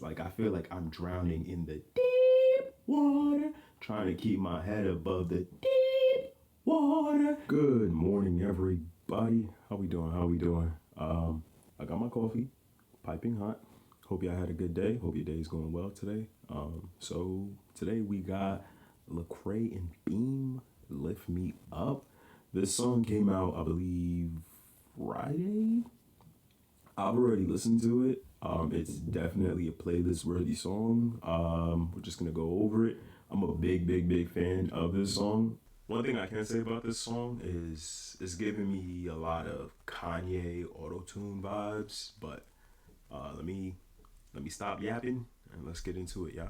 Like I feel like I'm drowning in the deep water, trying to keep my head above the deep water. Good morning, everybody. How we doing? How we doing? I got my coffee, piping hot. Hope y'all had a good day. Hope your day's going well today. So today we got Lecrae and Beam, Lift Me Up. This song came out, I believe, Friday. I've already listened to it. It's definitely a playlist worthy song. We're just gonna go over it. I'm a big fan of this song. One thing I can say about this song is it's giving me a lot of Kanye auto-tune vibes. But let me stop yapping and let's get into it, y'all.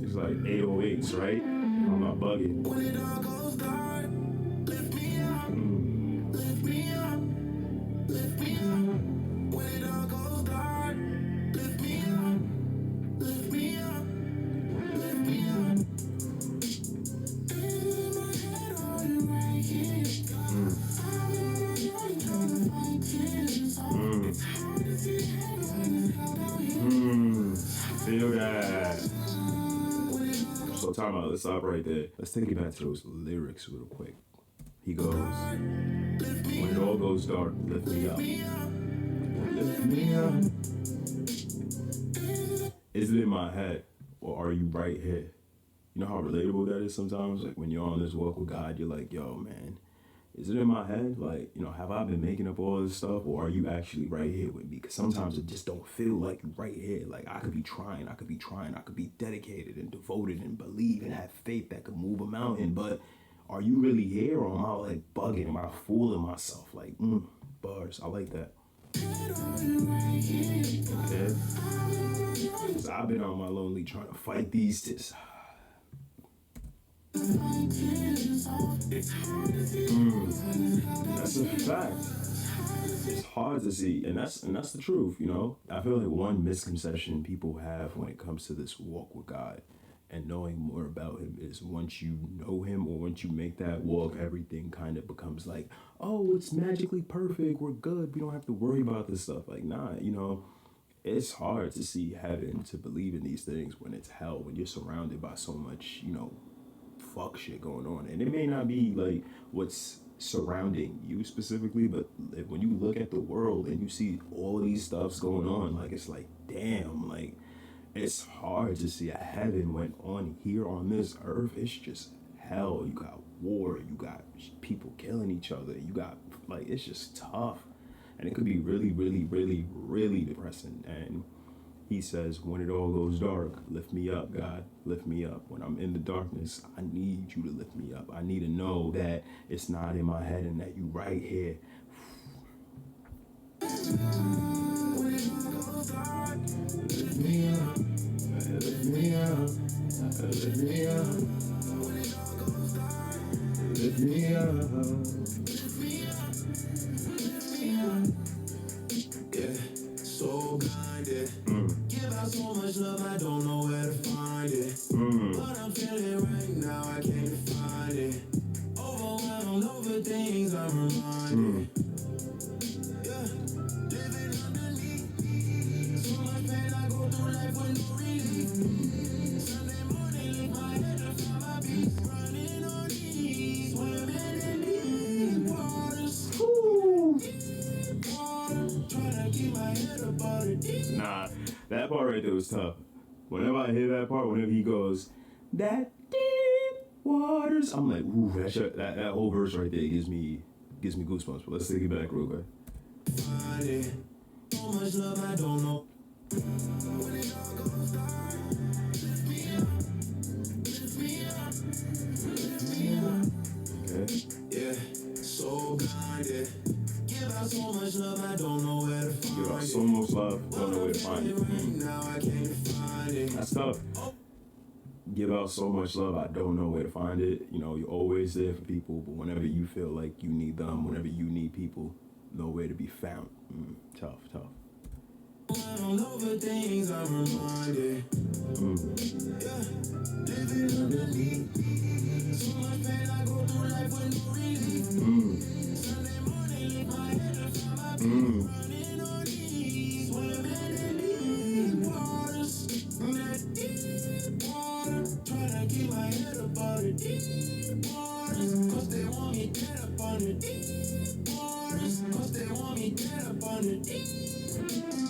It's like 808s, right? I'm not bugging. When it all goes dark, lift me up, lift me up, lift me up. When it all goes dark, lift me up, lift me up, lift me up. In my head, all you right here. I'm trying to find tears. It's hard to see heaven when it's hell down here. Feel that. So time out, let's stop right there. Let's take it back to those lyrics real quick. He goes, when it all goes dark, lift me up. Lift me up. Is it in my head or are you right here? You know how relatable that is sometimes? Like when you're on this walk with God, you're like, yo, man, is it in my head? Like, have I been making up all this stuff or are you actually right here with me? Because sometimes it just don't feel like you right here. Like I could be trying, I could be dedicated and devoted and believe and have faith that could move a mountain. But are you really here or am I like bugging? Am I fooling myself? Like, bars, I like that. Okay. Because I've been on my lonely trying to fight these That's a fact. It's hard to see, and that's the truth. I feel like one misconception people have when it comes to this walk with God and knowing more about Him is once you know Him or once you make that walk, everything kind of becomes like, oh, it's magically perfect. We're good. We don't have to worry about this stuff. Like, nah, it's hard to see heaven, to believe in these things when it's hell, when you're surrounded by so much, fuck shit going on. And it may not be like what's surrounding you specifically, but when you look at the world and you see all these stuffs going on, like it's like, damn, like it's hard to see a heaven when on here on this earth it's just hell. You got war, you got people killing each other, you got like, it's just tough. And it could be really depressing. And he says, when it all goes dark, lift me up, God, lift me up. When I'm in the darkness, I need you to lift me up. I need to know that it's not in my head and that you right here. Lift me up, lift me up, lift me up, lift me up. Yeah, so blinded. Give out so much love, I don't know where to find it. But I'm feeling right now, I can't define it. Overwhelmed over things I'm reminded. Yeah, living underneath. So much pain, I go through life with no relief. Sunday morning, lift my head up from my beat. Running on knees, swimming in deep waters. Deep water, trying to keep my head above the deep. Nah, that part right there was tough. Whenever I hear that part, whenever he goes, that deep waters, I'm like, ooh, that whole verse right there gives me goosebumps. But let's take it back real quick. So much love, I don't know. When it all goes dark, lift me up, lift me up, lift me up. Okay. Yeah, so blinded. Give out so much love, I don't know where to find it. Give out so much love, don't know where to find it. Now I can't find it. That's tough. Give out so much love, I don't know where to find it. You're always there for people, but whenever you feel like you need them, whenever you need people, nowhere to be found. Tough. All over things I'm reminded. Living underneath. So much pain I go through life with no relief. Sunday morning, leave my head up from my feet. Running on these, swimming in deep waters. That deep water. Trying to keep my head up on the deep waters. Cause they want me dead up on the deep waters. Cause they want me dead up on the deep waters.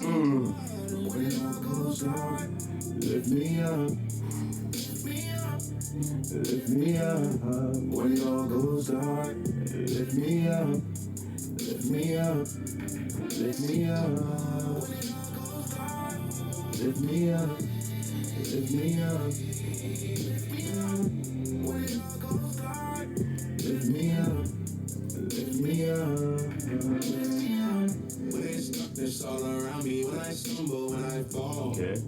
When it all goes dark, lift me up. Lift me up when it all goes dark. Lift me up, lift me up, lift me up. Lift me up, lift me up. When it all goes dark, lift me up, lift me up. When it's darkness all around me, when I stumble, when I fall. Okay.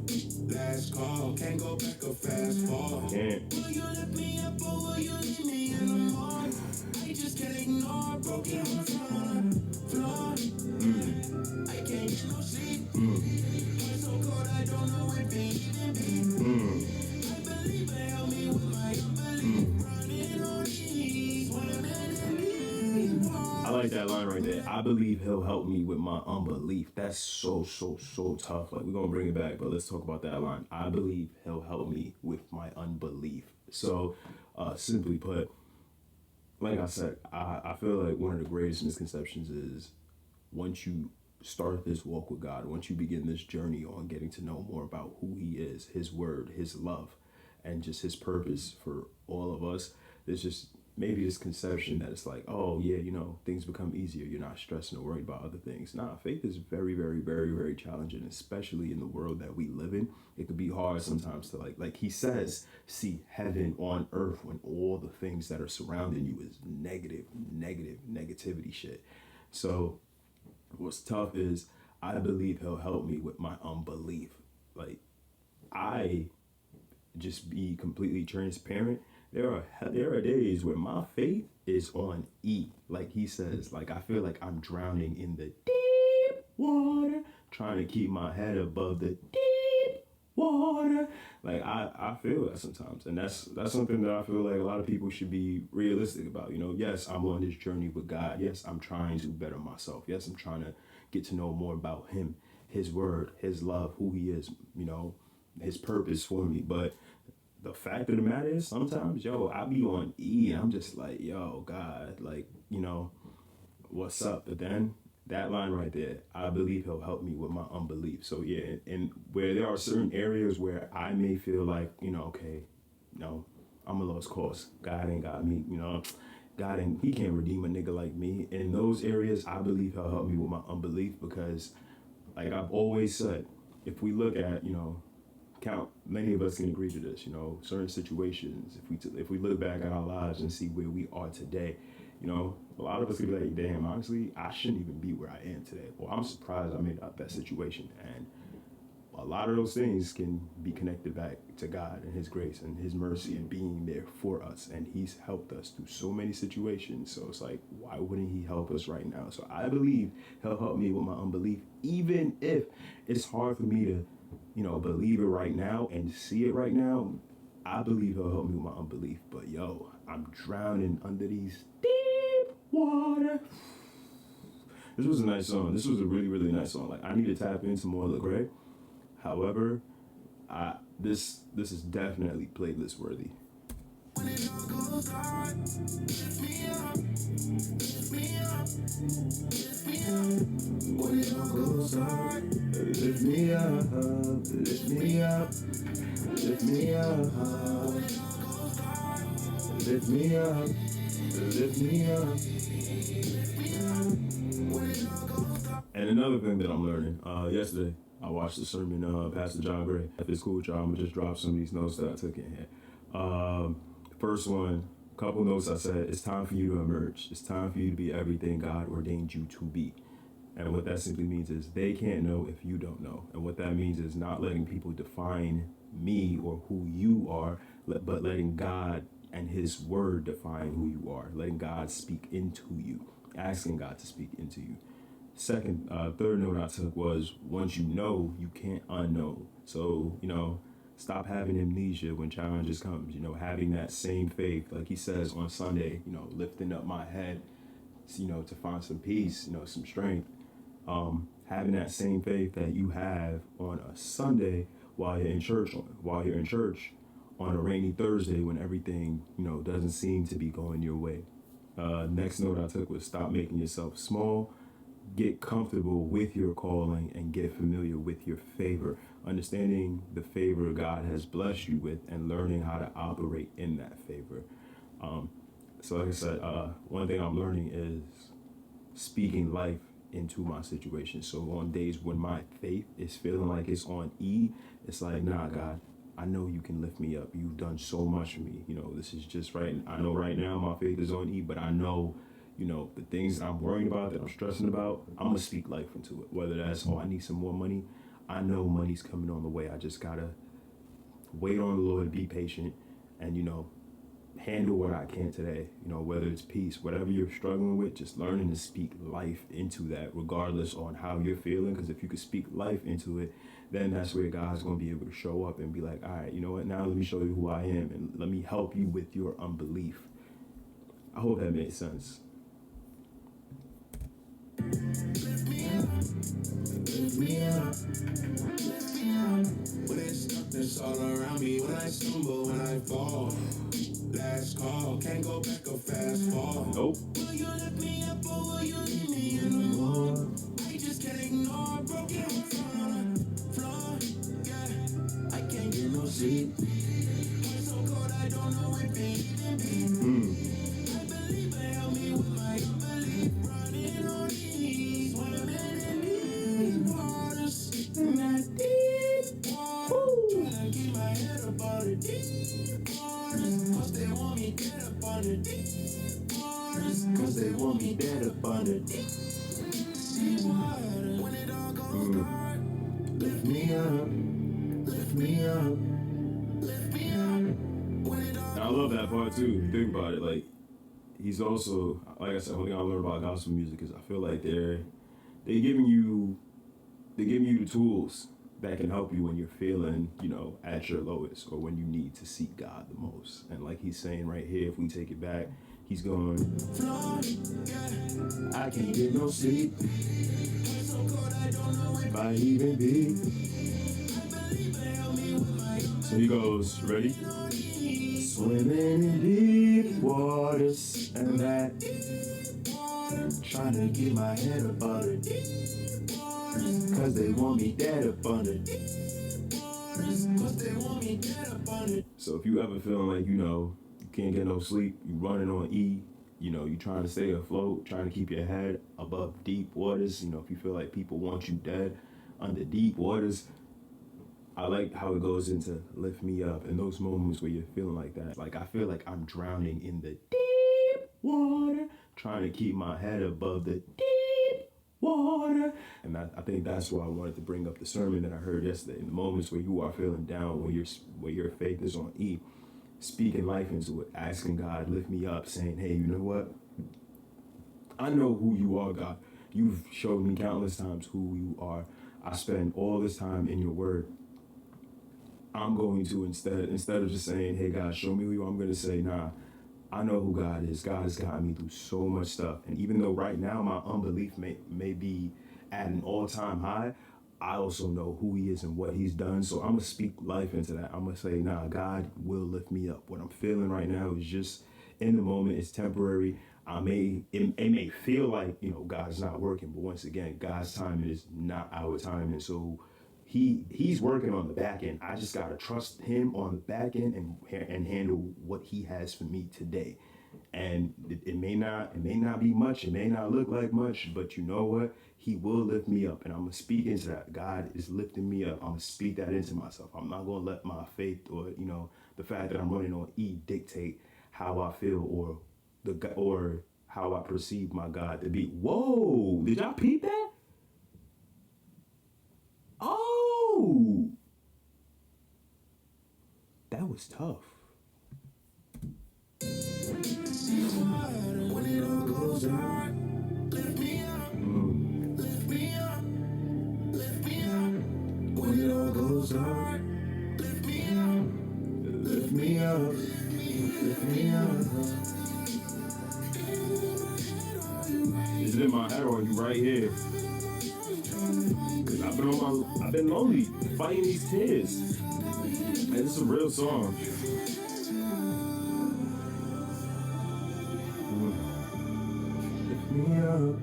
Last call, can't go back or fast fall. Can't. Will you lift me up or will you leave me in the mall? I just can't ignore broken hearts on the floor. I can't get no sleep. Heart so cold I don't know if it even be. I believe it help me with my unbelief. Running on these, swimming in deep I like that line right there. I believe he'll help me with my unbelief. That's so tough. Like, we're gonna bring it back, but let's talk about that line. I believe he'll help me with my unbelief. So, simply put, like I said, I feel like one of the greatest misconceptions is once you start this walk with God, once you begin this journey on getting to know more about who He is, His word, His love, and just His purpose for all of us, there's just maybe this conception that it's like, oh yeah, things become easier. You're not stressing or worried about other things. Nah, faith is very, very, very, very challenging, especially in the world that we live in. It could be hard sometimes to like he says, see heaven on earth when all the things that are surrounding you is negativity shit. So what's tough is I believe he'll help me with my unbelief. Like, I just be completely transparent. There are days where my faith is on E. Like he says, like I feel like I'm drowning in the deep water, trying to keep my head above the deep water. Like I feel that sometimes, and that's something that I feel like a lot of people should be realistic about. Yes, I'm on this journey with God. Yes, I'm trying to better myself. Yes, I'm trying to get to know more about Him, His word, His love, who He is. His purpose for me. But the fact of the matter is, sometimes, I be on E, and I'm just like, yo, God, like, what's up? But then that line right there, I believe he'll help me with my unbelief. So yeah, and where there are certain areas where I may feel like, okay, I'm a lost cause. God ain't got me, God ain't, he can't redeem a nigga like me. In those areas, I believe he'll help me with my unbelief because, like I've always said, if we look at, count, many of us can agree to this, certain situations, if we look back at our lives and see where we are today, a lot of us could be like, damn, honestly, I shouldn't even be where I am today. Or I'm surprised I made out that situation. And a lot of those things can be connected back to God and His grace and His mercy and being there for us. And He's helped us through so many situations. So it's like, why wouldn't He help us right now? So I believe He'll help me with my unbelief, even if it's hard for me to, believe it right now and see it right now. I believe he'll help me with my unbelief. But I'm drowning under these deep water. This was a nice song. This was a really, really nice song. Like, I need to tap into more Lecrae. However, this is definitely playlist worthy. When it all goes dark, lift me up, lift me up, lift me up. When it all goes dark, lift me up, lift me up, lift me up. When it all goes dark, lift me up, lift me up, lift me up. When it all goes dark. And another thing that I'm learning, yesterday I watched the sermon, Pastor John Gray. If it's cool with y'all, I'm gonna just drop some of these notes that I took in here. First one, a couple notes I said, it's time for you to emerge. It's time for you to be everything God ordained you to be. And what that simply means is they can't know if you don't know. And what that means is not letting people define me or who you are, but letting God and His word define who you are. Letting God speak into you, asking God to speak into you. Third note I took was once you know, you can't unknow. So, stop having amnesia when challenges comes. Having that same faith, like he says on Sunday, lifting up my head, to find some peace, some strength. Having that same faith that you have on a Sunday while you're in church on a rainy Thursday when everything, doesn't seem to be going your way. Next note I took was stop making yourself small, get comfortable with your calling, and get familiar with your favor. Understanding the favor God has blessed you with and learning how to operate in that favor. Um, so, like I said, one thing I'm learning is speaking life into my situation. So, on days when my faith is feeling like it's on E, it's like, nah, God, I know you can lift me up. You've done so much for me. This is just right. I know right now my faith is on E, but I know, the things that I'm worrying about, that I'm stressing about, I'm going to speak life into it. Whether that's, oh, I need some more money. I know money's coming on the way. I just got to wait on the Lord, be patient, and, handle what I can today. Whether it's peace, whatever you're struggling with, just learning to speak life into that, regardless on how you're feeling. Because if you could speak life into it, then that's where God's going to be able to show up and be like, all right, you know what? Now let me show you who I am and let me help you with your unbelief. I hope that made sense. Lift me up, lift me up, lift me up. When it's darkness all around me, when I stumble, when I fall. Last call, can't go back or fast fall. Nope. Will you lift me up or will you leave me in the floor? I just can't ignore broken hearts on the floor. Yeah, I can't get no sleep. I'm so cold, I don't know if it even be. I believe, but help me with my unbelief. Running on these, swimming in deep waters, not deep water. Trying to keep my head above the deep waters, 'cause they want me dead up on the deep waters, 'cause they want me dead up on the deep water. When it all goes dark, lift me up, lift me up, lift me up. When it all And I love that part too. Think about it. Like, he's also, like I said, one thing I learned about gospel music is I feel like they're giving you the tools that can help you when you're feeling, at your lowest or when you need to seek God the most. And like he's saying right here, if we take it back, he's going, I can't get no sleep. so cold, I don't know if Might even be. I believe, but help me with my So he goes, ready? unbelief. Swimming in deep waters and that, Trying to keep my head above the deep waters, 'cause they want me dead up on the deep waters, 'cause they want me dead up on the. So if you ever feeling like, you can't get no sleep, you running on E, you trying to stay afloat, trying to keep your head above deep waters, if you feel like people want you dead under deep waters, I like how it goes into lift me up in those moments where you're feeling like that. Like, I feel like I'm drowning in the deep water, trying to keep my head above the deep water. And I think that's why I wanted to bring up the sermon that I heard yesterday. In the moments where you are feeling down, where your faith is on E, speaking life into it, asking God, lift me up, saying, hey, you know what? I know who you are, God. You've showed me countless times who you are. I spend all this time in your word. I'm going to instead of just saying, hey God, show me who you are, I'm going to say, nah, I know who God is. God has gotten me through so much stuff. And even though right now my unbelief may be at an all-time high, I also know who he is and what he's done. So I'm going to speak life into that. I'm going to say, nah, God will lift me up. What I'm feeling right now is just in the moment. It's temporary. It may feel like, God's not working. But once again, God's timing is not our timing. So he's working on the back end. I just gotta trust him on the back end and handle what he has for me today. And it may not be much. It may not look like much, but you know what? He will lift me up, and I'm gonna speak into that. God is lifting me up. I'm gonna speak that into myself. I'm not gonna let my faith or the fact that I'm running on E dictate how I feel or how I perceive my God to be. Whoa! Did y'all peep that? Oh, that was tough. When it all goes dark, lift me up, lift dip my head on you right here. Cause I've been lonely, fighting these tears. And this is a real song. Lift me up,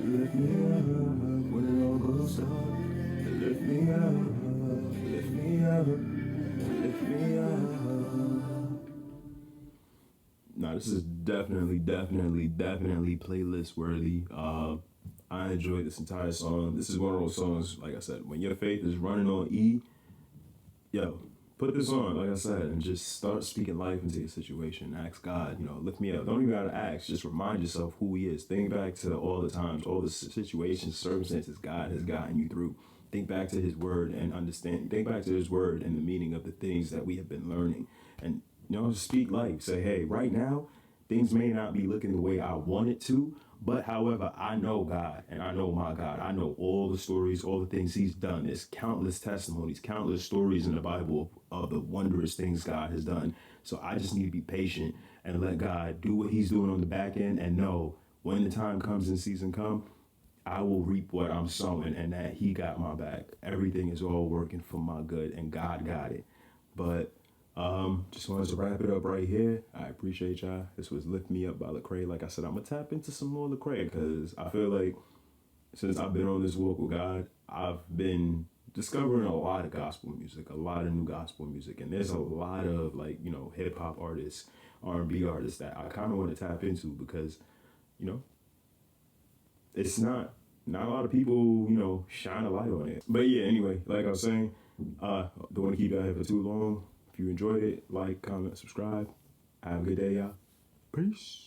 lift me up, when it all goes dark. Lift me up, lift me up, lift me up. Nah, this is definitely playlist worthy. I enjoyed this entire song. This is one of those songs, like I said, when your faith is running on E, yo, put this on, like I said, and just start speaking life into your situation. Ask God, lift me up. Don't even gotta ask. Just remind yourself who He is. Think back to all the times, all the situations, circumstances God has gotten you through. Think back to His Word and understand. Think back to His Word and the meaning of the things that we have been learning. And, speak life. Say, hey, right now, things may not be looking the way I want it to, but however, I know God and I know my God. I know all the stories, all the things He's done. There's countless testimonies, countless stories in the Bible of the wondrous things God has done. So I just need to be patient and let God do what He's doing on the back end and know when the time comes and season come, I will reap what I'm sowing and that He got my back. Everything is all working for my good and God got it. But just wanted to wrap it up right here. I appreciate y'all. This was Lift Me Up by Lecrae. Like I said, I'm going to tap into some more Lecrae because I feel like since I've been on this walk with God, I've been discovering a lot of gospel music, a lot of new gospel music. And there's a lot of hip hop artists, R&B artists that I kind of want to tap into because, it's not a lot of people, shine a light on it. But yeah, anyway, like I was saying, don't want to keep y'all here for too long. If you enjoyed it, like, comment, subscribe. Have a good day, y'all. Peace.